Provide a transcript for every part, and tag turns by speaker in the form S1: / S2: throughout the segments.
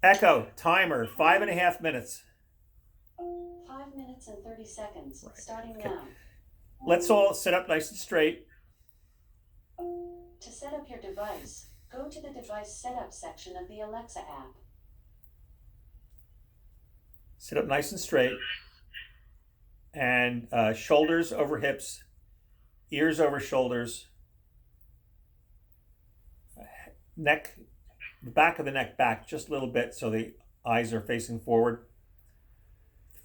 S1: Echo, timer, 5.5 minutes.
S2: 5 minutes and 30 seconds,
S1: Right.
S2: starting
S1: Okay.
S2: now.
S1: Let's all sit up nice and straight.
S2: To set up your device, go to the device setup section of the Alexa app.
S1: Sit up nice and straight. And shoulders over hips, ears over shoulders, neck, the back of the neck back just a little bit so the eyes are facing forward.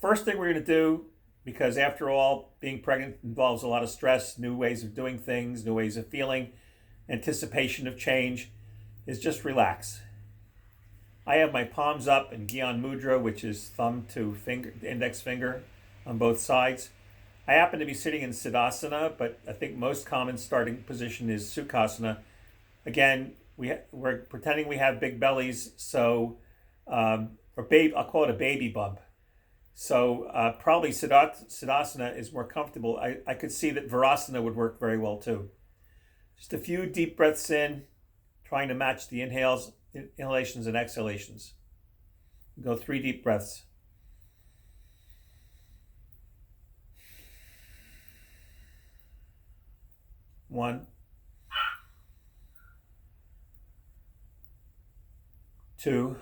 S1: First thing we're going to do, because after all, being pregnant involves a lot of stress, new ways of doing things, new ways of feeling, anticipation of change, is just relax. I have my palms up in Gyan Mudra, which is thumb to finger, index finger on both sides. I happen to be sitting in Siddhasana, but I think most common starting position is Sukhasana. Again, we're pretending we have big bellies, so I'll call it a baby bump. So probably Siddhasana is more comfortable. I could see that Virasana would work very well too. Just a few deep breaths in, trying to match the inhalations and exhalations. Go 3 deep breaths. 1, 2,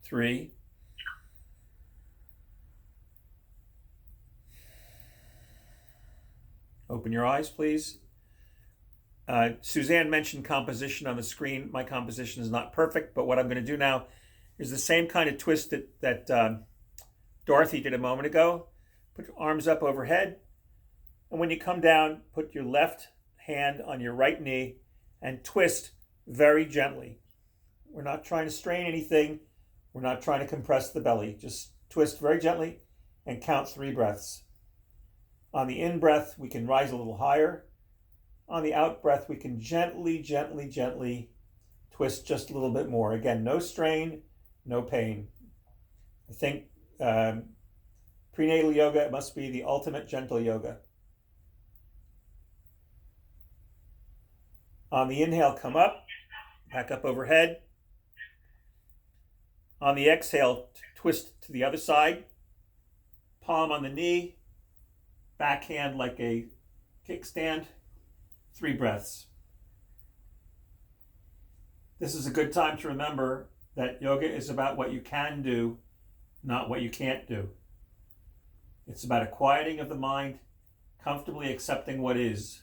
S1: 3. Open your eyes, please. Suzanne mentioned composition on the screen. My composition is not perfect, but what I'm going to do now is the same kind of twist that Dorothy did a moment ago. Put your arms up overhead, and when you come down, put your left hand on your right knee and twist very gently. We're not trying to strain anything. We're not trying to compress the belly. Just twist very gently and count 3 breaths. On the in breath, we can rise a little higher. On the out breath, we can gently, gently, gently twist just a little bit more. Again, no strain, no pain. I think prenatal yoga must be the ultimate gentle yoga. On the inhale, come up, back up overhead. On the exhale, twist to the other side. Palm on the knee, backhand like a kickstand. 3 breaths. This is a good time to remember that yoga is about what you can do, not what you can't do. It's about a quieting of the mind, comfortably accepting what is,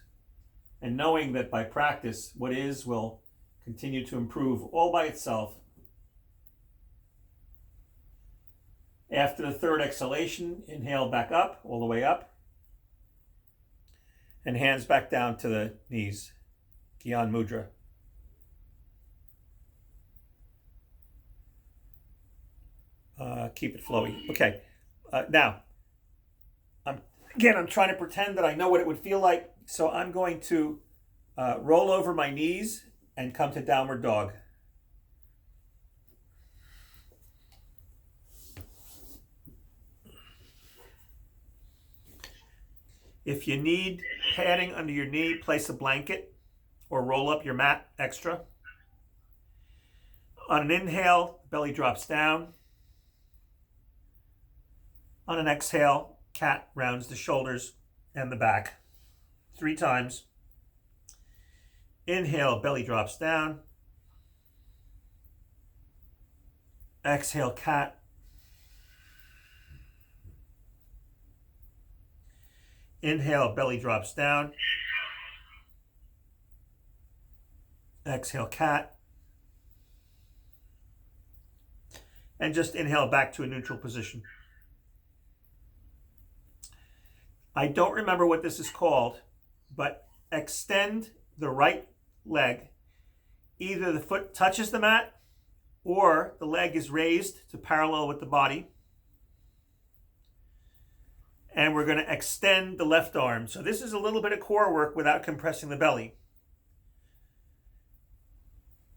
S1: and knowing that by practice, what is will continue to improve all by itself. After the 3rd exhalation, inhale back up, all the way up, and hands back down to the knees, Gyan Mudra. Keep it flowy. Okay, now, I'm trying to pretend that I know what it would feel like, so I'm going to roll over my knees and come to downward dog. If you need padding under your knee, place a blanket or roll up your mat extra. On an inhale, belly drops down. On an exhale, cat rounds the shoulders and the back 3 times. Inhale, belly drops down. Exhale, cat. Inhale, belly drops down. Exhale, cat. And just inhale back to a neutral position. I don't remember what this is called, but extend the right leg. Either the foot touches the mat or the leg is raised to parallel with the body. And we're going to extend the left arm. So this is a little bit of core work without compressing the belly.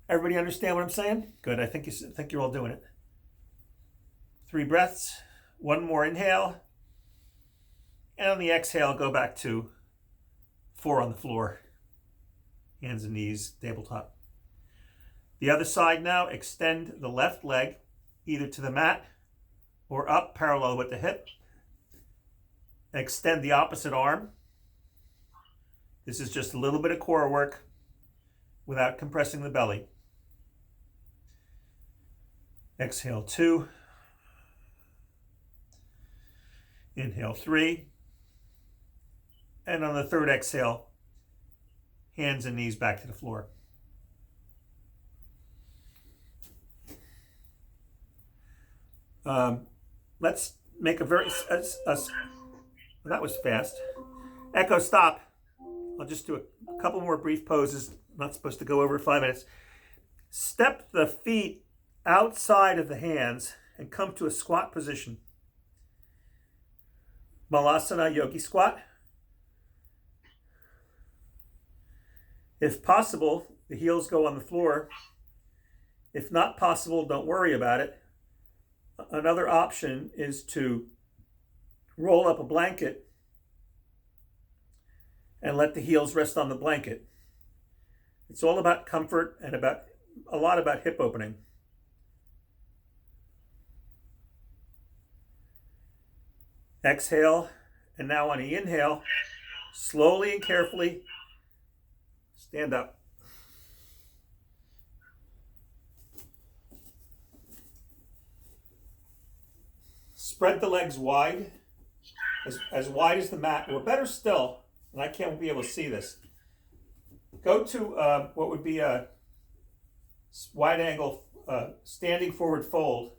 S1: Everybody understand what I'm saying? Good. I think you're all doing it. 3 breaths. 1 more inhale. And on the exhale, go back to 4 on the floor. Hands and knees, tabletop. The other side now, extend the left leg either to the mat or up parallel with the hip. Extend the opposite arm. This is just a little bit of core work without compressing the belly. Exhale 2. Inhale 3. And on the third exhale, hands and knees back to the floor. Let's make a very, that was fast. Echo stop. I'll just do a couple more brief poses. I'm not supposed to go over 5 minutes. Step the feet outside of the hands and come to a squat position. Malasana yogi squat. If possible, the heels go on the floor. If not possible, don't worry about it. Another option is to roll up a blanket and let the heels rest on the blanket. It's all about comfort and a lot about hip opening. Exhale, and now on the inhale, slowly and carefully, stand up. Spread the legs wide, as wide as the mat, or better still, and I can't be able to see this, go to what would be a wide angle standing forward fold.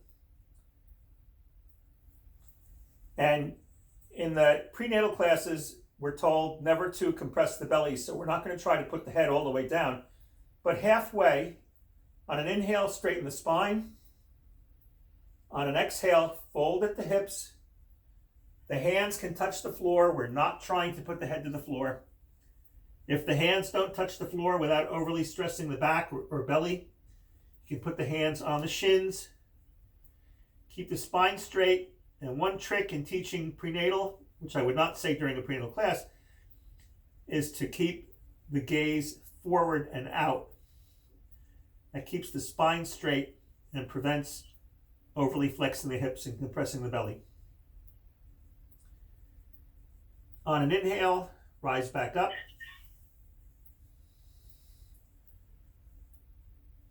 S1: And in the prenatal classes, we're told never to compress the belly, so we're not going to try to put the head all the way down. But halfway, on an inhale, straighten the spine. On an exhale, fold at the hips. The hands can touch the floor. We're not trying to put the head to the floor. If the hands don't touch the floor without overly stressing the back or belly, you can put the hands on the shins. Keep the spine straight. And one trick in teaching prenatal, which I would not say during a prenatal class, is to keep the gaze forward and out. That keeps the spine straight and prevents overly flexing the hips and compressing the belly. On an inhale, rise back up.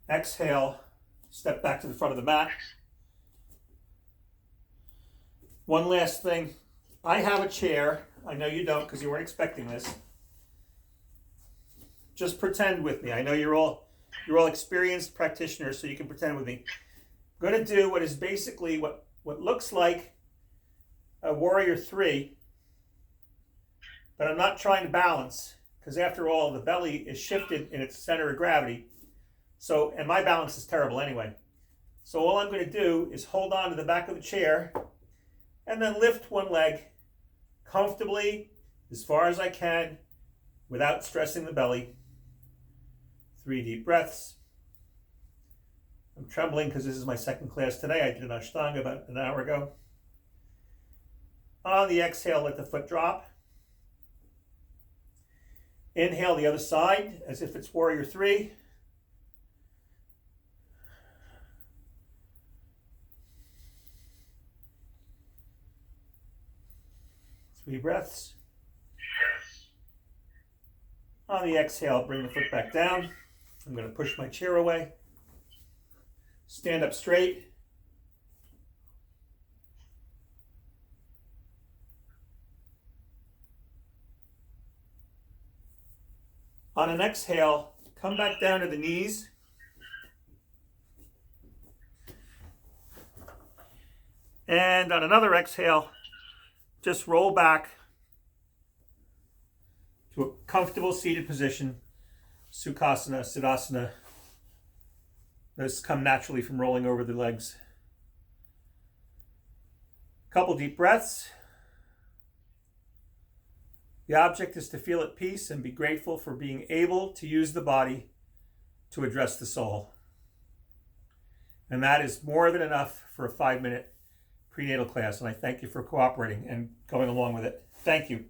S1: Exhale, step back to the front of the mat. One last thing. I have a chair. I know you don't because you weren't expecting this. Just pretend with me. I know you're all experienced practitioners, so you can pretend with me. I'm going to do what is basically what looks like a warrior 3, but I'm not trying to balance because after all, the belly is shifted in its center of gravity. So, and my balance is terrible anyway. So all I'm going to do is hold on to the back of the chair and then lift one leg comfortably as far as I can without stressing the belly. 3 deep breaths. I'm trembling because this is my second class today. I did an Ashtanga about an hour ago. On the exhale, let the foot drop. Inhale the other side as if it's warrior 3. Three breaths. On the exhale, bring the foot back down. I'm going to push my chair away. Stand up straight. On an exhale, come back down to the knees. And on another exhale, just roll back to a comfortable seated position. Sukhasana, Siddhasana. Those come naturally from rolling over the legs. Couple deep breaths. The object is to feel at peace and be grateful for being able to use the body to address the soul. And that is more than enough for a 5-minute prenatal class. And I thank you for cooperating and going along with it. Thank you.